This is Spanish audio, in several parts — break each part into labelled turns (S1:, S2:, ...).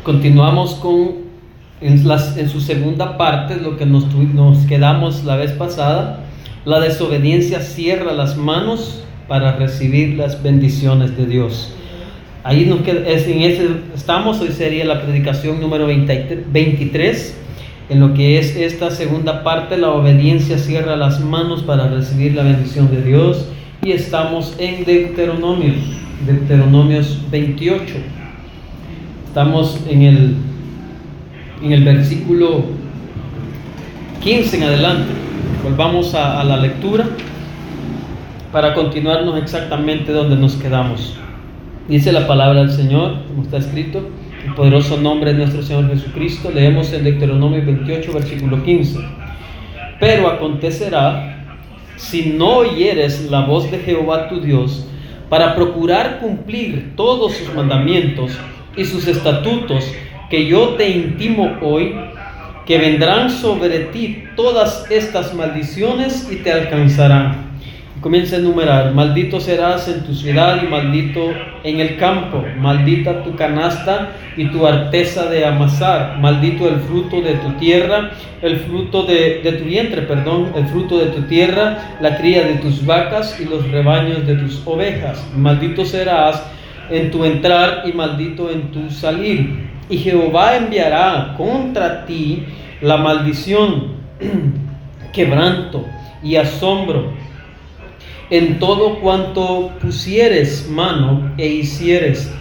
S1: Continuamos en su segunda parte, lo que nos quedamos la vez pasada. La desobediencia cierra las manos para recibir las bendiciones de Dios. Ahí estamos. Hoy sería la predicación número 23. En lo que es esta segunda parte, la obediencia cierra las manos para recibir la bendición de Dios. Y estamos en Deuteronomios 28. Estamos en el versículo 15 en adelante. Volvamos a la lectura para continuarnos exactamente donde nos quedamos. Dice la palabra del Señor, como está escrito, el poderoso nombre de nuestro Señor Jesucristo. Leemos en Deuteronomio 28, versículo 15. Pero acontecerá, si no oyeres la voz de Jehová tu Dios, para procurar cumplir todos sus mandamientos y sus estatutos que yo te intimo hoy, que vendrán sobre ti todas estas maldiciones y te alcanzarán. Comienza a enumerar: maldito serás en tu ciudad y maldito en el campo, maldita tu canasta y tu arteza de amasar, maldito el fruto de tu tierra, el fruto de tu vientre, el fruto de tu tierra, la cría de tus vacas y los rebaños de tus ovejas. Maldito serás en tu entrar y maldito en tu salir. Y Jehová enviará contra ti la maldición, quebranto y asombro en todo cuanto pusieres mano e hicieres,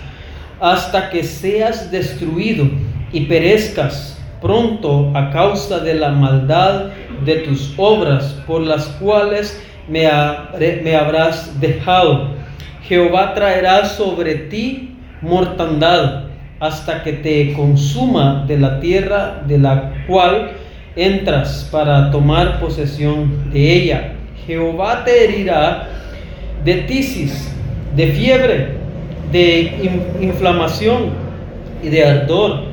S1: hasta que seas destruido y perezcas pronto a causa de la maldad de tus obras, por las cuales me habrás dejado. Jehová traerá sobre ti mortandad, hasta que te consuma de la tierra de la cual entras para tomar posesión de ella. Jehová te herirá de tisis, de fiebre, de inflamación y de ardor,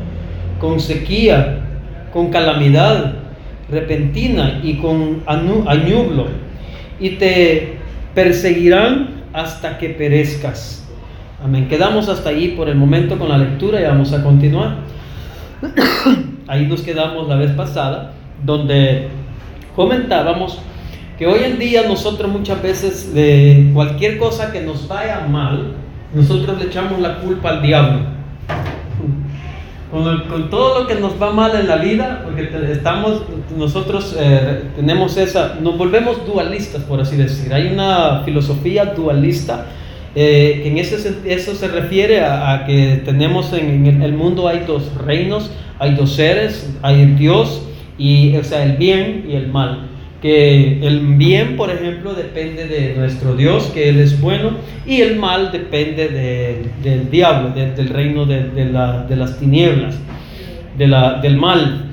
S1: con sequía, con calamidad repentina y con añublo, y te perseguirán hasta que perezcas. Amén. Quedamos hasta ahí por el momento con la lectura y vamos a continuar. Ahí nos quedamos la vez pasada, donde comentábamos que hoy en día nosotros muchas veces, de cualquier cosa que nos vaya mal, nosotros le echamos la culpa al diablo. Con todo lo que nos va mal en la vida, porque nosotros tenemos nos volvemos dualistas, por así decir. Hay una filosofía dualista, que en eso se refiere a que tenemos en el mundo hay dos reinos, hay dos seres, hay el Dios, el bien y el mal. Que el bien, por ejemplo, depende de nuestro Dios, que Él es bueno, y el mal depende del diablo, del reino de las tinieblas, del mal.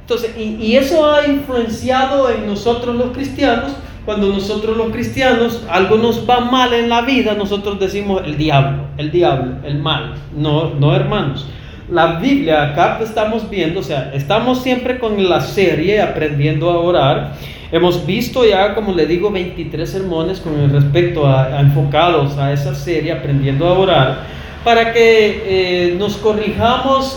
S1: Entonces, y eso ha influenciado en nosotros los cristianos. Cuando nosotros los cristianos algo nos va mal en la vida, nosotros decimos el diablo, el mal. No, hermanos. La Biblia, acá estamos viendo, estamos siempre con la serie Aprendiendo a Orar. Hemos visto ya, como le digo, 23 sermones con respecto a enfocados a esa serie Aprendiendo a Orar, para que nos corrijamos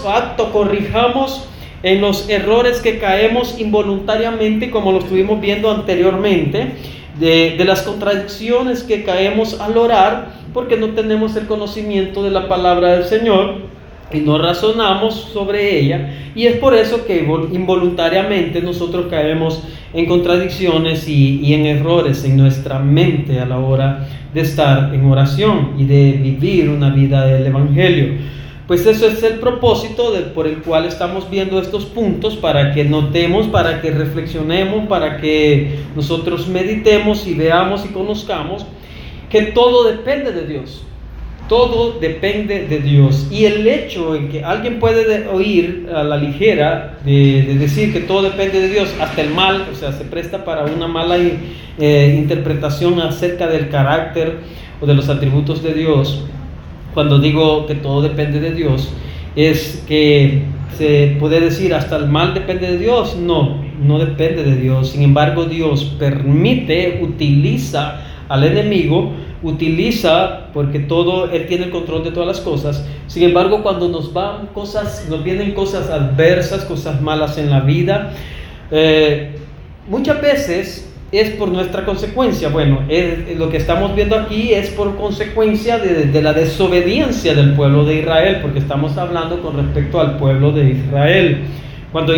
S1: en los errores que caemos involuntariamente, como lo estuvimos viendo anteriormente, de las contradicciones que caemos al orar, porque no tenemos el conocimiento de la palabra del Señor y no razonamos sobre ella, y es por eso que involuntariamente nosotros caemos en contradicciones y en errores en nuestra mente a la hora de estar en oración y de vivir una vida del Evangelio. Pues eso es el propósito por el cual estamos viendo estos puntos, para que notemos, para que reflexionemos, para que nosotros meditemos y veamos y conozcamos que todo depende de Dios. Todo depende de Dios. Y el hecho en que alguien puede oír a la ligera de decir que todo depende de Dios, hasta el mal, se presta para una mala interpretación acerca del carácter o de los atributos de Dios. Cuando digo que todo depende de Dios, es que se puede decir hasta el mal depende de Dios. No depende de Dios. Sin embargo, Dios utiliza al enemigo, utiliza porque Él tiene el control de todas las cosas. Sin embargo, cuando nos vienen cosas adversas, cosas malas en la vida, muchas veces es por nuestra consecuencia. Bueno, lo que estamos viendo aquí es por consecuencia de la desobediencia del pueblo de Israel, porque estamos hablando con respecto al pueblo de Israel. Cuando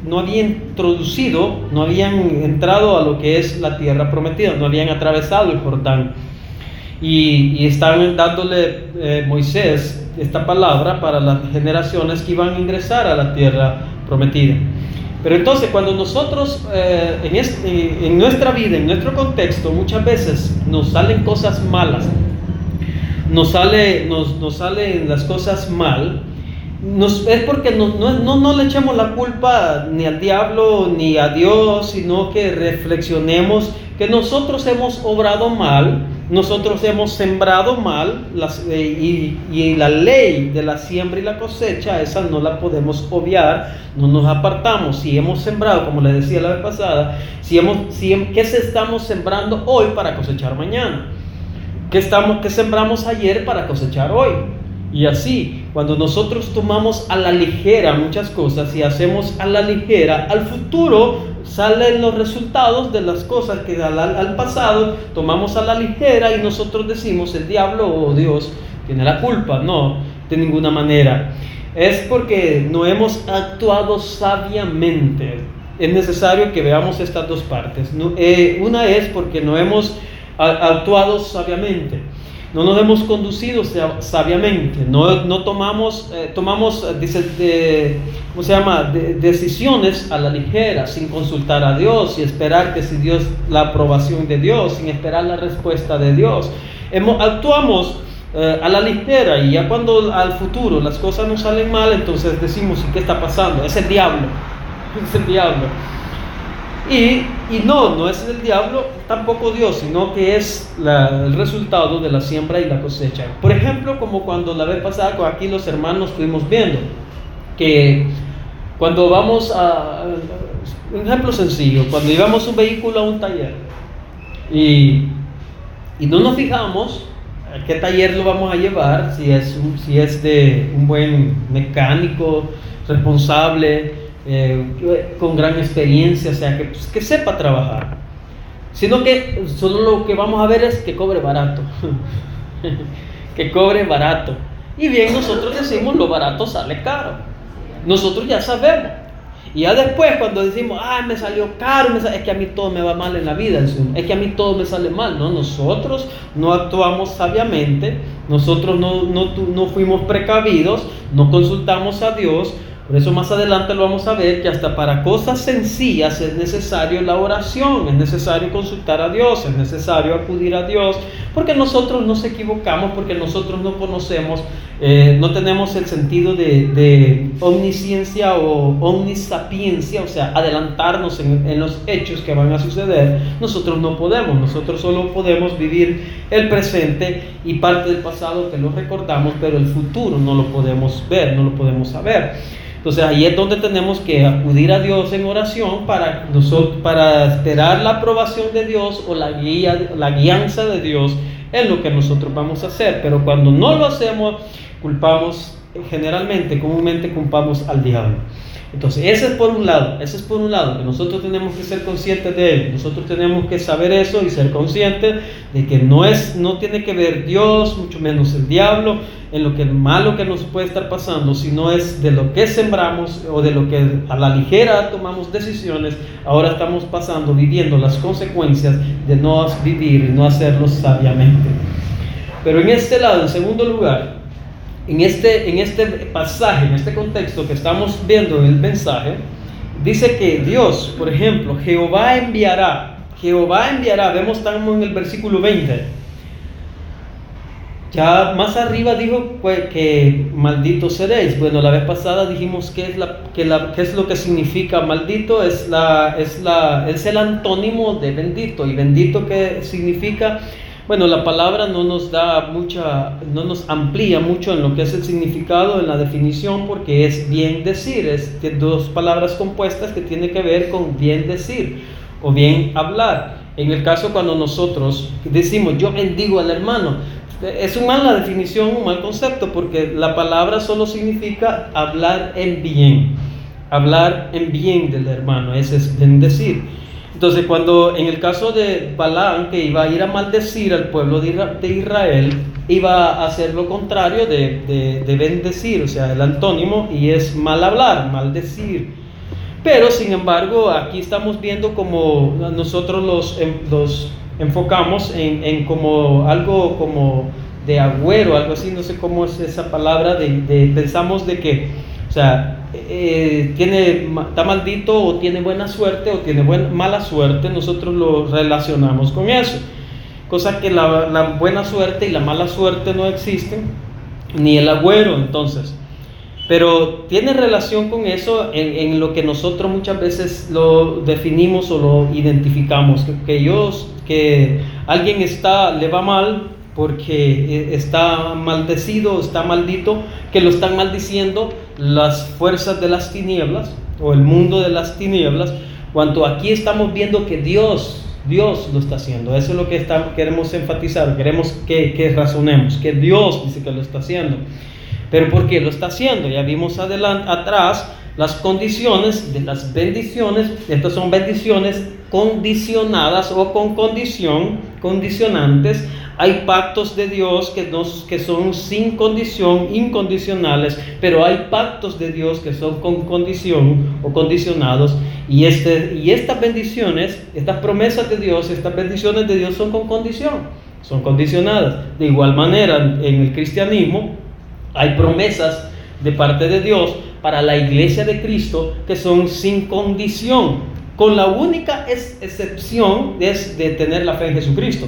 S1: no habían entrado a lo que es la tierra prometida, no habían atravesado el Jordán. Y estaban dándole Moisés esta palabra para las generaciones que iban a ingresar a la tierra prometida. Pero entonces, cuando nosotros en nuestra vida, en nuestro contexto, muchas veces nos salen cosas malas, nos salen las cosas mal, es porque no le echemos la culpa ni al diablo ni a Dios, sino que reflexionemos que nosotros hemos obrado mal, nosotros hemos sembrado mal, y la ley de la siembra y la cosecha, esa no la podemos obviar, no nos apartamos. Si hemos sembrado, como les decía la vez pasada, ¿qué estamos sembrando hoy para cosechar mañana? ¿Qué sembramos ayer para cosechar hoy? Y así, cuando nosotros tomamos a la ligera muchas cosas y hacemos a la ligera, al futuro salen los resultados de las cosas que al pasado tomamos a la ligera, y nosotros decimos el diablo o Dios tiene la culpa. No, de ninguna manera. Es porque no hemos actuado sabiamente. Es necesario que veamos estas dos partes. Una es porque no hemos actuado sabiamente. No nos hemos conducido sabiamente, no tomamos decisiones a la ligera, sin consultar a Dios y esperar la aprobación de Dios, sin esperar la respuesta de Dios. Actuamos a la ligera, y ya cuando al futuro las cosas nos salen mal, entonces decimos: ¿y qué está pasando? Es el diablo, es el diablo. Y no es el diablo, tampoco Dios, sino que es el resultado de la siembra y la cosecha. Por ejemplo, como cuando la vez pasada aquí los hermanos estuvimos viendo, que cuando vamos un ejemplo sencillo, cuando llevamos un vehículo a un taller y no nos fijamos a qué taller lo vamos a llevar, si es de un buen mecánico responsable, con gran experiencia, o sea, que sepa trabajar, sino que solo lo que vamos a ver es que cobre barato. Que cobre barato. Y bien, nosotros decimos: lo barato sale caro. Nosotros ya sabemos. Y ya después, cuando decimos: me salió caro, es que a mí todo me va mal en la vida, es que a mí todo me sale mal. No, nosotros no actuamos sabiamente, nosotros no fuimos precavidos, no consultamos a Dios. Por eso más adelante lo vamos a ver, que hasta para cosas sencillas es necesario la oración, es necesario consultar a Dios, es necesario acudir a Dios, porque nosotros nos equivocamos, porque nosotros no conocemos, no tenemos el sentido de omnisciencia o omnisapiencia, o sea, adelantarnos en los hechos que van a suceder. Nosotros no podemos, nosotros solo podemos vivir el presente y parte del pasado que lo recordamos, pero el futuro no lo podemos ver, no lo podemos saber. Entonces ahí es donde tenemos que acudir a Dios en oración para esperar la aprobación de Dios o la guianza de Dios en lo que nosotros vamos a hacer. Pero cuando no lo hacemos, comúnmente culpamos al diablo. Entonces ese es por un lado, que nosotros tenemos que ser conscientes de él. Nosotros tenemos que saber eso y ser conscientes de que no tiene que ver Dios, mucho menos el diablo, en lo que malo que nos puede estar pasando, sino es de lo que sembramos o de lo que a la ligera tomamos decisiones. Ahora estamos viviendo las consecuencias de no vivir y no hacerlo sabiamente. Pero en este lado, en segundo lugar, en este pasaje, en este contexto que estamos viendo en el mensaje, dice que Dios, por ejemplo, Jehová enviará, estamos en el versículo 20. Ya más arriba dijo que malditos seréis. Bueno, la vez pasada dijimos qué es lo que significa maldito. Es el antónimo de bendito. Y bendito, ¿qué significa? Bueno, la palabra no nos amplía mucho en lo que es el significado, en la definición, porque es bien decir. Es dos palabras compuestas que tienen que ver con bien decir o bien hablar. En el caso cuando nosotros decimos yo bendigo al hermano, es una mala definición, un mal concepto, porque la palabra solo significa hablar en bien del hermano, ese es bendecir. Entonces cuando en el caso de Balaam, que iba a ir a maldecir al pueblo de Israel, iba a hacer lo contrario de bendecir, o sea, el antónimo, y es mal hablar, maldecir. Pero sin embargo aquí estamos viendo como nosotros los enfocamos en como algo como de agüero, algo así, no sé cómo es esa palabra, pensamos de que, o sea, está maldito o tiene buena suerte o tiene mala suerte, nosotros lo relacionamos con eso, cosa que la buena suerte y la mala suerte no existen, ni el agüero entonces. Pero tiene relación con eso en lo que nosotros muchas veces lo definimos o lo identificamos, que alguien le va mal porque está maldecido, está maldito, que lo están maldiciendo las fuerzas de las tinieblas o el mundo de las tinieblas, cuando aquí estamos viendo que Dios lo está haciendo. Eso es lo que queremos enfatizar, queremos que razonemos, que Dios dice que lo está haciendo. Pero ¿por qué lo está haciendo? Ya vimos atrás las condiciones de las bendiciones. Estas son bendiciones condicionadas o con condicionantes. Hay pactos de Dios que son sin condición, incondicionales, pero hay pactos de Dios que son con condición o condicionados. Y estas bendiciones, estas promesas de Dios, estas bendiciones de Dios son con condición, son condicionadas. De igual manera, en el cristianismo hay promesas de parte de Dios para la iglesia de Cristo que son sin condición, con la única excepción es de tener la fe en Jesucristo.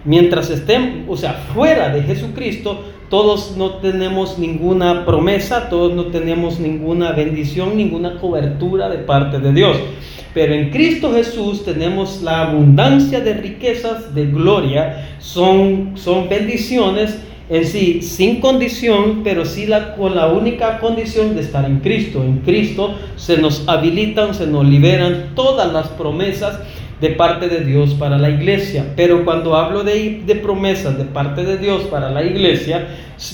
S1: Mientras estén, o sea, fuera de Jesucristo, todos no tenemos ninguna promesa, todos no tenemos ninguna bendición, ninguna cobertura de parte de Dios. Pero en Cristo Jesús tenemos la abundancia de riquezas, de gloria, son bendiciones en sí, sin condición, pero sí con la única condición de estar en Cristo. En Cristo se nos habilitan, se nos liberan todas las promesas de parte de Dios para la iglesia. Pero cuando hablo de promesas de parte de Dios para la iglesia,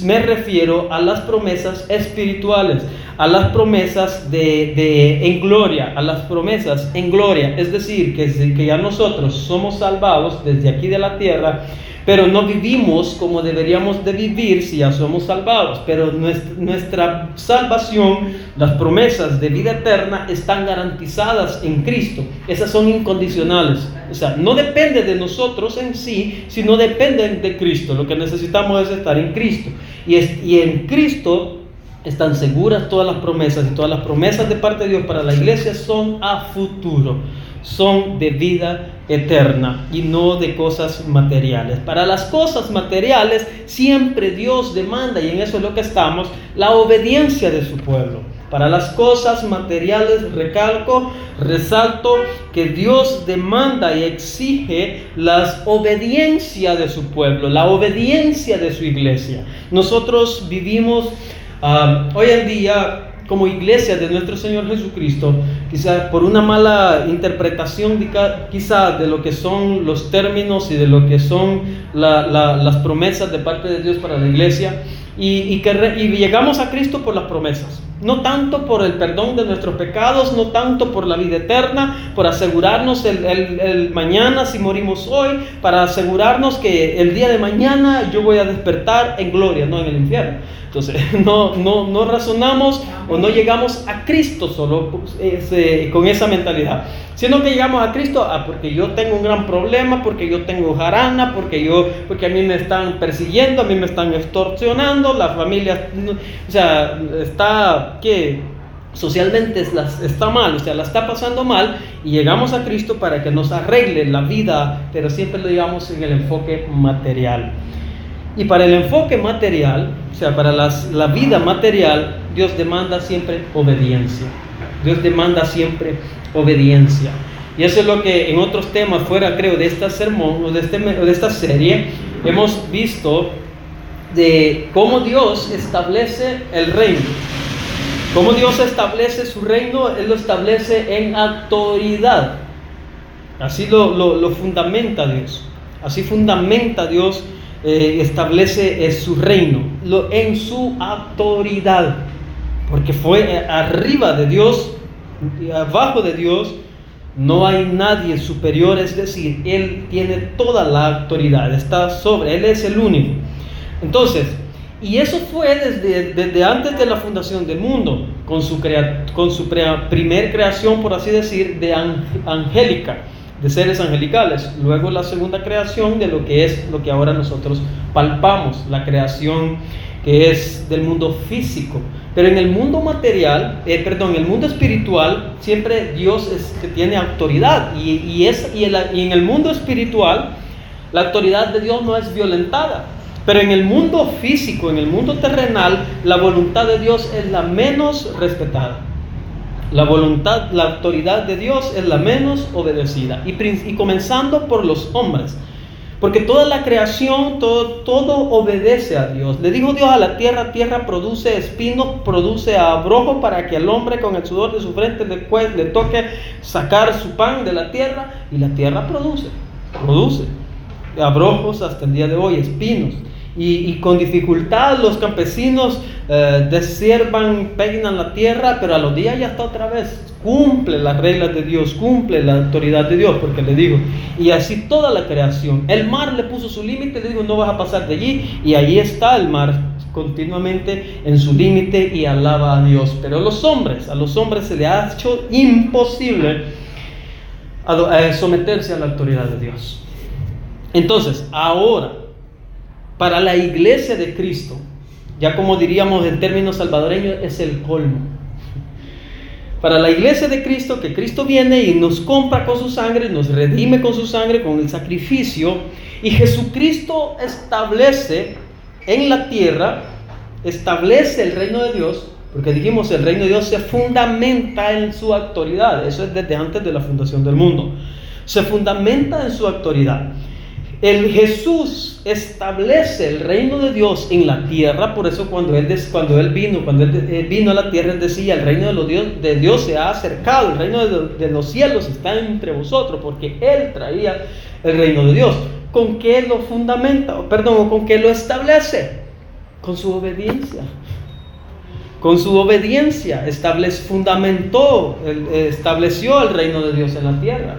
S1: me refiero a las promesas espirituales, a las promesas en gloria, a las promesas en gloria. Es decir, que ya nosotros somos salvados desde aquí de la tierra, pero no vivimos como deberíamos de vivir si ya somos salvados. Pero nuestra salvación, las promesas de vida eterna están garantizadas en Cristo. Esas son incondicionales. O sea, no depende de nosotros en sí, sino dependen de Cristo. Lo que necesitamos es estar en Cristo. Y en Cristo están seguras todas las promesas. Y todas las promesas de parte de Dios para la iglesia son a futuro. Son de vida eterna y no de cosas materiales. Para las cosas materiales siempre Dios demanda, y en eso es lo que estamos, la obediencia de su pueblo. Para las cosas materiales resalto que Dios demanda y exige la obediencia de su pueblo, la obediencia de su iglesia. Nosotros vivimos hoy en día como iglesia de nuestro Señor Jesucristo, quizá por una mala interpretación quizá de lo que son los términos y de lo que son las promesas de parte de Dios para la iglesia, y llegamos a Cristo por las promesas, no tanto por el perdón de nuestros pecados, no tanto por la vida eterna, por asegurarnos el mañana si morimos hoy, para asegurarnos que el día de mañana yo voy a despertar en gloria, no en el infierno. Entonces no razonamos o no llegamos a Cristo solo con esa mentalidad, sino que llegamos a Cristo porque yo tengo un gran problema, porque yo tengo jarana, porque a mí me están persiguiendo, a mí me están extorsionando, la familia, o sea, está que socialmente está mal, o sea, la está pasando mal, y llegamos a Cristo para que nos arregle la vida, pero siempre lo llevamos en el enfoque material. Y para el enfoque material, o sea, para la vida material, Dios demanda siempre obediencia. Dios demanda siempre obediencia. Y eso es lo que en otros temas fuera, creo, de esta sermón o de esta serie, hemos visto de cómo Dios establece el reino. Cómo Dios establece su reino, Él lo establece en autoridad. Así lo fundamenta Dios. Así fundamenta Dios, establece su reino en su autoridad. Porque fue arriba de Dios y abajo de Dios no hay nadie superior, es decir, Él tiene toda la autoridad, está sobre, Él es el único. Entonces, y eso fue desde antes de la fundación del mundo, con su primer creación, por así decir, de angélica, de seres angelicales. Luego la segunda creación de lo que es lo que ahora nosotros palpamos, la creación que es del mundo físico. Pero en el mundo material, en el mundo espiritual, siempre Dios es que tiene autoridad. Y en el mundo espiritual, la autoridad de Dios no es violentada. Pero en el mundo físico, en el mundo terrenal, la voluntad de Dios es la menos respetada. La autoridad de Dios es la menos obedecida. Y comenzando por los hombres. Porque toda la creación, todo obedece a Dios. Le dijo Dios a la tierra: tierra produce espinos, produce abrojo, para que al hombre con el sudor de su frente le toque sacar su pan de la tierra. Y la tierra produce abrojos hasta el día de hoy, espinos. Y con dificultad los campesinos desiervan, peinan la tierra, pero a los días ya está otra vez. Cumple las reglas de Dios, cumple la autoridad de Dios, porque le digo, y así toda la creación. El mar le puso su límite, le digo: no vas a pasar de allí, y ahí está el mar continuamente en su límite y alaba a Dios. Pero a los hombres se les ha hecho imposible someterse a la autoridad de Dios. Entonces, ahora, para la iglesia de Cristo, ya como diríamos en términos salvadoreños, es el colmo. Para la iglesia de Cristo, que Cristo viene y nos compra con su sangre, nos redime con su sangre, con el sacrificio, y Jesucristo establece en la tierra, establece el reino de Dios, porque dijimos, el reino de Dios se fundamenta en su autoridad. Eso es desde antes de la fundación del mundo. Se fundamenta en su autoridad. El Jesús establece el reino de Dios en la tierra. Por eso cuando él vino a la tierra, él decía: el reino de Dios se ha acercado, el reino de los cielos está entre vosotros, porque él traía el reino de Dios. ¿Con qué lo fundamenta? ¿Con qué lo establece? Con su obediencia. Con su obediencia estableció el reino de Dios en la tierra.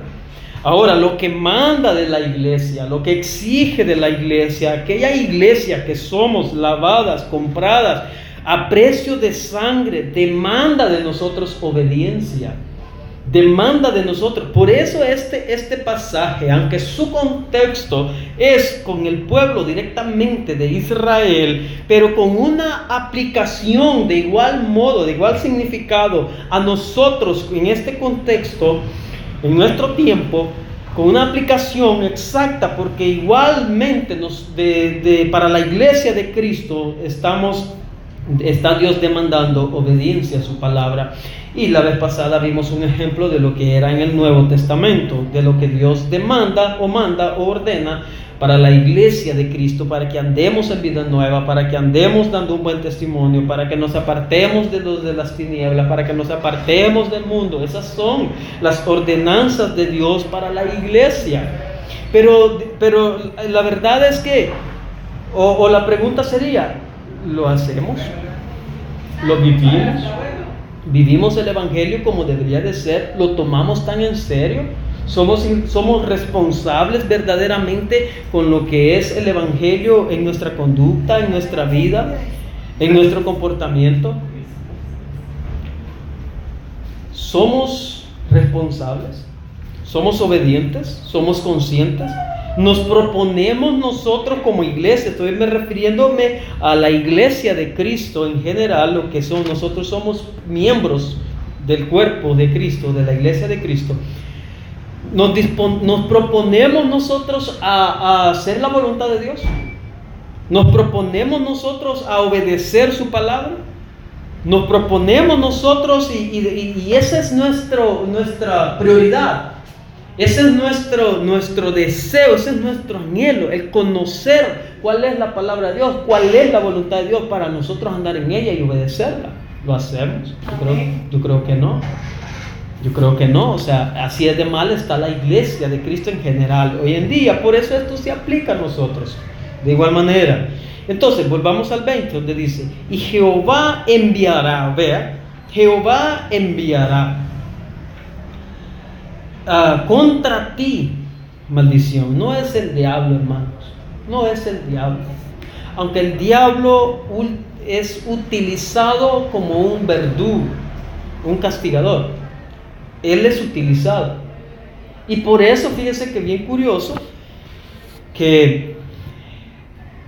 S1: Ahora, lo que manda de la iglesia, lo que exige de la iglesia, aquella iglesia que somos lavadas, compradas a precio de sangre, demanda de nosotros obediencia. Demanda de nosotros. Por eso este pasaje, aunque su contexto es con el pueblo directamente de Israel, pero con una aplicación de igual modo, de igual significado a nosotros en este contexto, en nuestro tiempo, con una aplicación exacta, porque igualmente para la iglesia de Cristo está Dios demandando obediencia a su palabra. Y la vez pasada vimos un ejemplo de lo que era en el Nuevo Testamento, de lo que Dios demanda o manda o ordena para la iglesia de Cristo, para que andemos en vida nueva, para que andemos dando un buen testimonio, para que nos apartemos de los de las tinieblas, para que nos apartemos del mundo. Esas son las ordenanzas de Dios para la iglesia. Pero la verdad es que, o la pregunta sería: ¿lo hacemos? ¿Lo vivimos? ¿Vivimos el evangelio como debería de ser? ¿Lo tomamos tan en serio? ¿Somos responsables verdaderamente con lo que es el evangelio en nuestra conducta, en nuestra vida, en nuestro comportamiento? ¿Somos responsables? ¿Somos obedientes? ¿Somos conscientes? Nos proponemos nosotros como iglesia, estoy refiriéndome a la iglesia de Cristo en general, lo que son, nosotros somos miembros del cuerpo de Cristo, de la iglesia de Cristo. Nos proponemos nosotros a hacer la voluntad de Dios. Nos proponemos nosotros a obedecer su palabra. Nos proponemos nosotros, y esa es nuestra prioridad. Ese es nuestro deseo, ese es nuestro anhelo, el conocer cuál es la palabra de Dios, cuál es la voluntad de Dios para nosotros andar en ella y obedecerla. ¿Lo hacemos? Yo creo que no. Yo creo que no, o sea, así es de mal está la iglesia de Cristo en general hoy en día. Por eso esto se aplica a nosotros, de igual manera. Entonces, volvamos al 20, donde dice, y Jehová enviará, vea, Jehová enviará contra ti maldición. No es el diablo, hermanos, no es el diablo. Aunque el diablo es utilizado como un verdugo, un castigador, él es utilizado. Y por eso, fíjese que bien curioso, que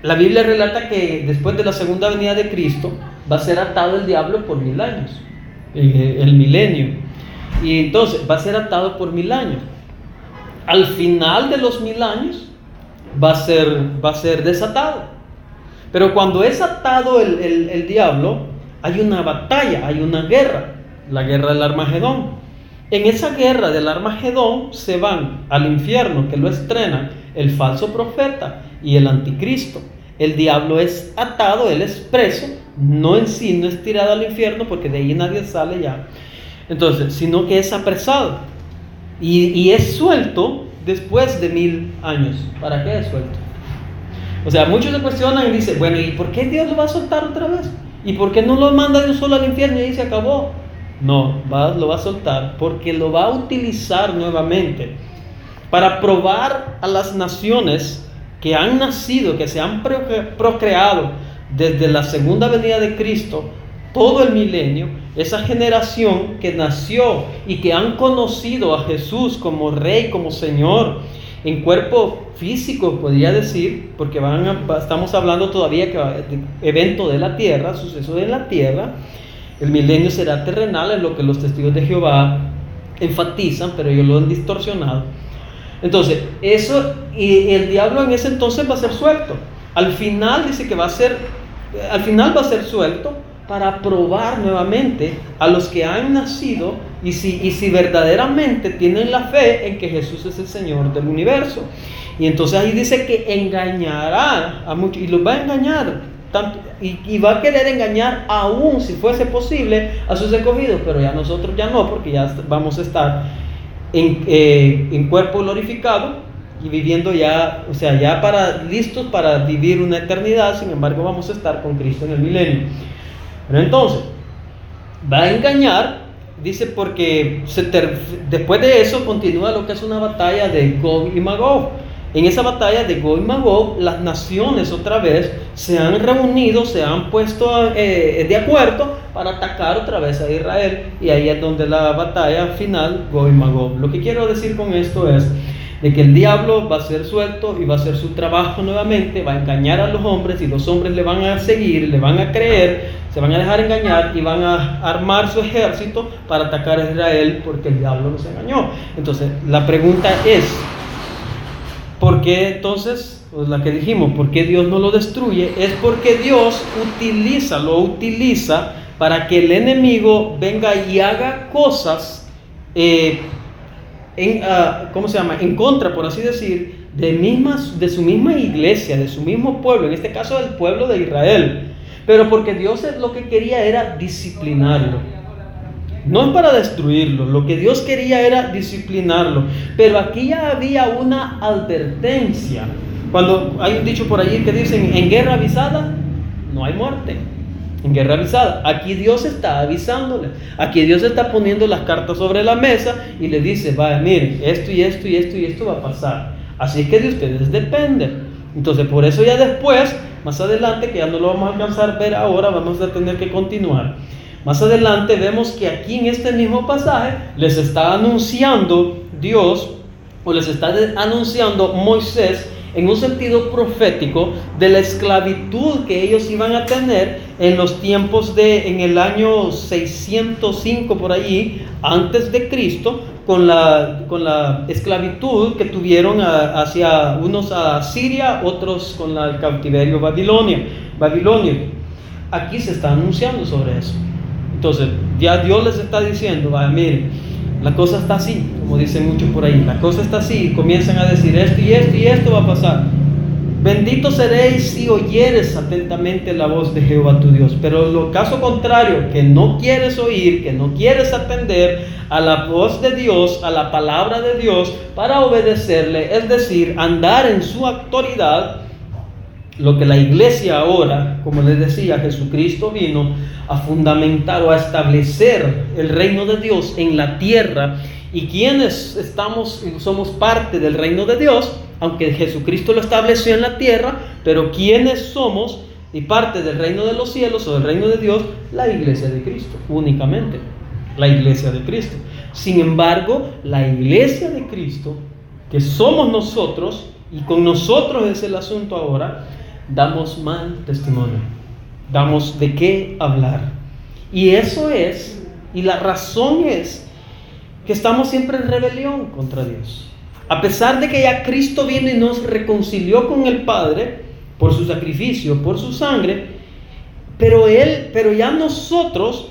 S1: la Biblia relata que después de la segunda venida de Cristo va a ser atado el diablo por 1000 años, el milenio. Y entonces va a ser atado por 1000 años. Al final de los 1000 años va a ser desatado. Pero cuando es atado el diablo, hay una batalla, hay una guerra, la guerra del Armagedón. En esa guerra del Armagedón se van al infierno, que lo estrenan el falso profeta y el anticristo. El diablo es atado, él es preso, no en sí, no es tirado al infierno, porque de ahí nadie sale ya. Entonces, sino que es apresado y es suelto después de 1000 años. ¿Para qué es suelto? O sea, muchos se cuestionan y dicen, bueno, ¿y por qué Dios lo va a soltar otra vez? ¿Y por qué no lo manda de un solo al infierno y ahí se acabó? No, lo va a soltar porque lo va a utilizar nuevamente para probar a las naciones que han nacido, que se han procreado desde la segunda venida de Cristo, todo el milenio, esa generación que nació y que han conocido a Jesús como Rey, como Señor, en cuerpo físico, podría decir, porque estamos hablando todavía de evento de la tierra, suceso de la tierra. El milenio será terrenal, es lo que los testigos de Jehová enfatizan, pero ellos lo han distorsionado. Entonces, y el diablo en ese entonces va a ser suelto. Al final dice que va a ser suelto para probar nuevamente a los que han nacido y si verdaderamente tienen la fe en que Jesús es el Señor del universo. Y entonces ahí dice que engañará a muchos, y los va a engañar. Y va a querer engañar aún, si fuese posible, a sus escogidos, pero ya nosotros ya no, porque ya vamos a estar en cuerpo glorificado y viviendo ya, o sea, ya listos para vivir una eternidad. Sin embargo, vamos a estar con Cristo en el milenio. Pero entonces, va a engañar, dice, porque después de eso continúa lo que es una batalla de Gog y Magog. En esa batalla de Gog y Magog, las naciones otra vez se han reunido, se han puesto de acuerdo para atacar otra vez a Israel. Y ahí es donde la batalla final, Gog y Magog. Lo que quiero decir con esto es de que el diablo va a ser suelto y va a hacer su trabajo nuevamente, va a engañar a los hombres y los hombres le van a seguir, le van a creer, se van a dejar engañar y van a armar su ejército para atacar a Israel porque el diablo los engañó. Entonces, la pregunta es, ¿por qué entonces, pues la que dijimos, por qué Dios no lo destruye? Es porque Dios lo utiliza para que el enemigo venga y haga cosas en contra, por así decir, de su misma iglesia, de su mismo pueblo, en este caso del pueblo de Israel. Pero porque Dios lo que quería era disciplinarlo. No es para destruirlo, lo que Dios quería era disciplinarlo. Pero aquí ya había una advertencia. Cuando hay un dicho por allí que dicen, en guerra avisada no hay muerte. En guerra avisada, aquí Dios está avisándole, aquí Dios está poniendo las cartas sobre la mesa y le dice, vaya, miren, esto y esto y esto y esto va a pasar. Así que de ustedes depende. Entonces, por eso ya después, más adelante, que ya no lo vamos a alcanzar a ver ahora, vamos a tener que continuar. Más adelante vemos que aquí en este mismo pasaje les está anunciando Dios, o les está anunciando Moisés, en un sentido profético, de la esclavitud que ellos iban a tener en los tiempos en el año 605 por allí, antes de Cristo, con la esclavitud que tuvieron hacia unos a Siria, otros con el cautiverio babilonio. Aquí se está anunciando sobre eso. Entonces, ya Dios les está diciendo, vaya, miren, la cosa está así, como dicen muchos por ahí, la cosa está así, y comienzan a decir esto y esto y esto va a pasar. bendito seréis si oyeres atentamente la voz de Jehová tu Dios. Pero en lo caso contrario, que no quieres oír, que no quieres atender a la voz de Dios, a la palabra de Dios, para obedecerle, es decir, andar en su autoridad, lo que la iglesia ahora, como les decía, Jesucristo vino a fundamentar o a establecer el reino de Dios en la tierra. Y quienes somos parte del reino de Dios, aunque Jesucristo lo estableció en la tierra, pero quienes somos y parte del reino de los cielos o del reino de Dios, la iglesia de Cristo, únicamente la iglesia de Cristo. Sin embargo, la iglesia de Cristo, que somos nosotros, y con nosotros es el asunto ahora, damos mal testimonio, damos de qué hablar. Y eso es, y la razón es, que estamos siempre en rebelión contra Dios. A pesar de que ya Cristo vino y nos reconcilió con el Padre por su sacrificio, por su sangre, pero ya nosotros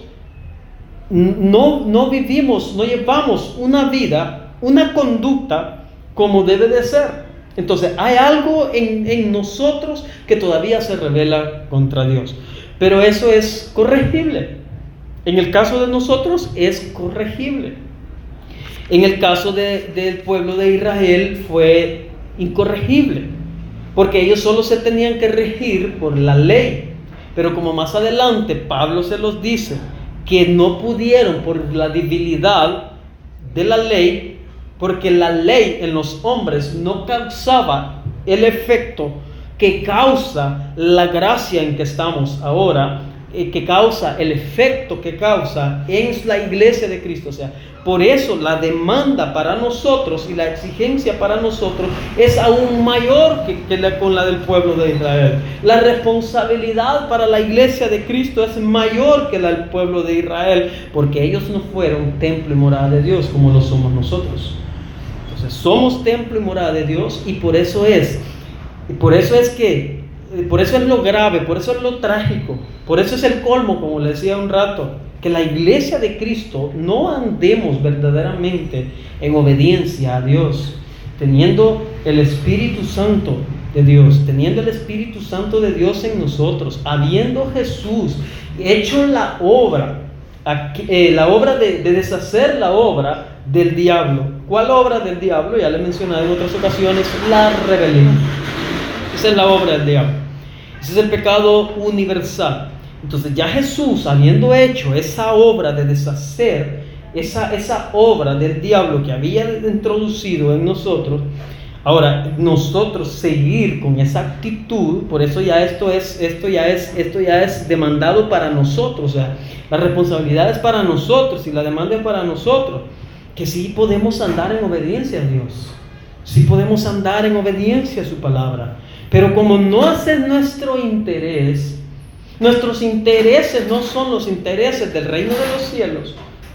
S1: no vivimos, no llevamos una vida, una conducta como debe de ser. Entonces hay algo en nosotros que todavía se rebela contra Dios, pero eso es corregible. En el caso de nosotros es corregible. En el caso del pueblo de Israel fue incorregible, porque ellos solo se tenían que regir por la ley. Pero como más adelante Pablo se los dice, que no pudieron por la debilidad de la ley, porque la ley en los hombres no causaba el efecto que causa la gracia en que estamos ahora, que causa el efecto que causa en la iglesia de Cristo. O sea, por eso la demanda para nosotros y la exigencia para nosotros es aún mayor con la del pueblo de Israel. La responsabilidad para la iglesia de Cristo es mayor que la del pueblo de Israel, porque ellos no fueron templo y morada de Dios como lo somos nosotros. Entonces somos templo y morada de Dios, y por eso es lo grave, por eso es lo trágico, por eso es el colmo, como le decía un rato, que la iglesia de Cristo no andemos verdaderamente en obediencia a Dios, teniendo el Espíritu Santo de Dios, teniendo el Espíritu Santo de Dios en nosotros, habiendo Jesús hecho la obra de deshacer la obra del diablo. ¿Cuál obra del diablo? Ya le he mencionado en otras ocasiones, la rebelión. Esa es la obra del diablo. Ese es el pecado universal. Entonces ya Jesús, habiendo hecho esa obra de deshacer esa obra del diablo que había introducido en nosotros, ahora nosotros seguir con esa actitud. Por eso ya esto ya es demandado para nosotros. O sea, la responsabilidad es para nosotros y la demanda es para nosotros, que sí podemos andar en obediencia a Dios, sí podemos andar en obediencia a su palabra. Pero como no es nuestro interés, nuestros intereses no son los intereses del reino de los cielos,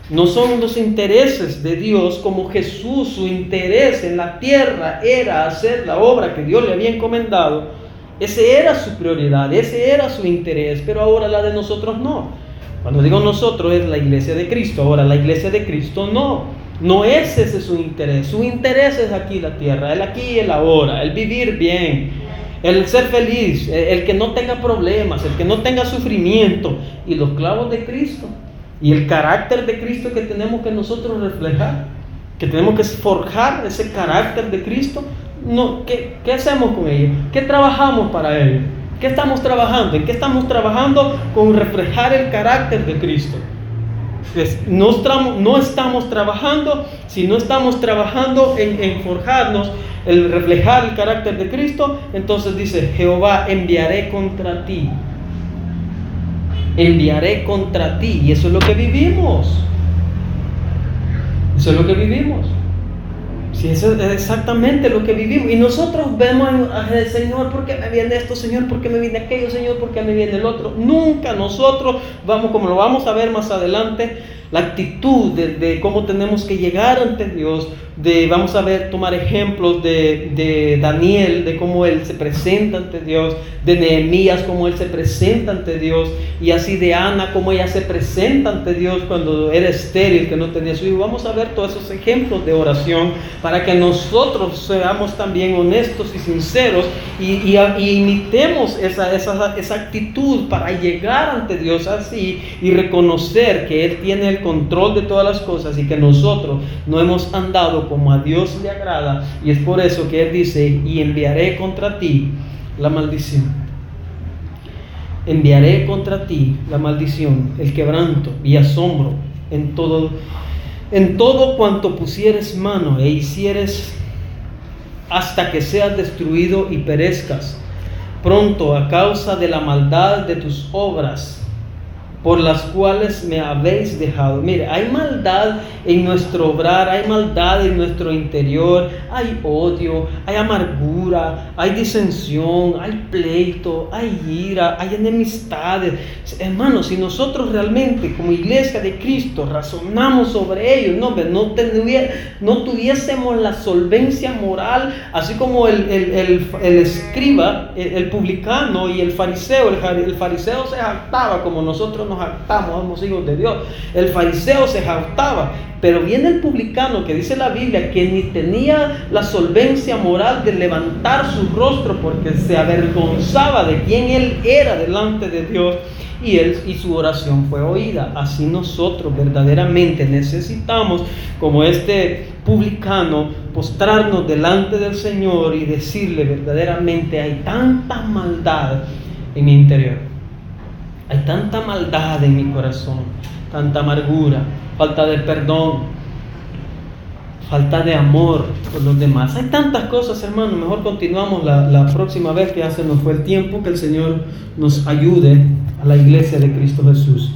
S1: no son los intereses de Dios. Como Jesús, su interés en la tierra era hacer la obra que Dios le había encomendado, ese era su prioridad, ese era su interés. Pero ahora la de nosotros no. Cuando digo nosotros es la iglesia de Cristo. Ahora la iglesia de Cristo no es ese su interés. Su interés es aquí la tierra, el aquí y el ahora, el vivir bien, el ser feliz, el que no tenga problemas, el que no tenga sufrimiento. Y los clavos de Cristo y el carácter de Cristo que tenemos que nosotros reflejar, que tenemos que forjar ese carácter de Cristo. ¿Qué hacemos con ello? ¿Qué trabajamos para ello? ¿Qué estamos trabajando? ¿En qué estamos trabajando? Con reflejar el carácter de Cristo. No estamos trabajando, si no estamos trabajando en forjarnos, el reflejar el carácter de Cristo, entonces dice: Jehová, enviaré contra ti. Enviaré contra ti. Y eso es lo que vivimos. Eso es lo que vivimos. Sí, eso es exactamente lo que vivimos. Y nosotros vemos al Señor, ¿por qué me viene esto, Señor? ¿Por qué me viene aquello, Señor? ¿Por qué me viene el otro? Nunca nosotros vamos, como lo vamos a ver más adelante, la actitud de cómo tenemos que llegar ante Dios, vamos a ver, tomar ejemplos de Daniel, de cómo él se presenta ante Dios, de Nehemías, cómo él se presenta ante Dios, y así de Ana, cómo ella se presenta ante Dios cuando era estéril, que no tenía su hijo. Vamos a ver todos esos ejemplos de oración para que nosotros seamos también honestos y sinceros y imitemos esa actitud para llegar ante Dios así y reconocer que Él tiene el control de todas las cosas y que nosotros no hemos andado como a Dios le agrada. Y es por eso que Él dice: y enviaré contra ti la maldición. Enviaré contra ti la maldición, el quebranto y asombro en todo cuanto pusieres mano e hicieres, hasta que seas destruido y perezcas pronto a causa de la maldad de tus obras, por las cuales me habéis dejado. Mire, hay maldad en nuestro obrar, hay maldad en nuestro interior, hay odio, hay amargura, hay disensión, hay pleito, hay ira, hay enemistades. Hermanos, si nosotros realmente como iglesia de Cristo razonamos sobre ellos, no tuviésemos la solvencia moral, así como el escriba, el publicano y el fariseo. El fariseo se jactaba como nosotros nos jactamos, somos hijos de Dios. El fariseo se jactaba, pero viene el publicano, que dice la Biblia que ni tenía la solvencia moral de levantar su rostro porque se avergonzaba de quién él era delante de Dios, y su oración fue oída. Así nosotros verdaderamente necesitamos, como este publicano, postrarnos delante del Señor y decirle: verdaderamente hay tanta maldad en mi interior. Hay tanta maldad en mi corazón, tanta amargura, falta de perdón, falta de amor por los demás. Hay tantas cosas, hermano. Mejor continuamos la próxima vez, que ya se nos fue el tiempo. Que el Señor nos ayude a la iglesia de Cristo Jesús.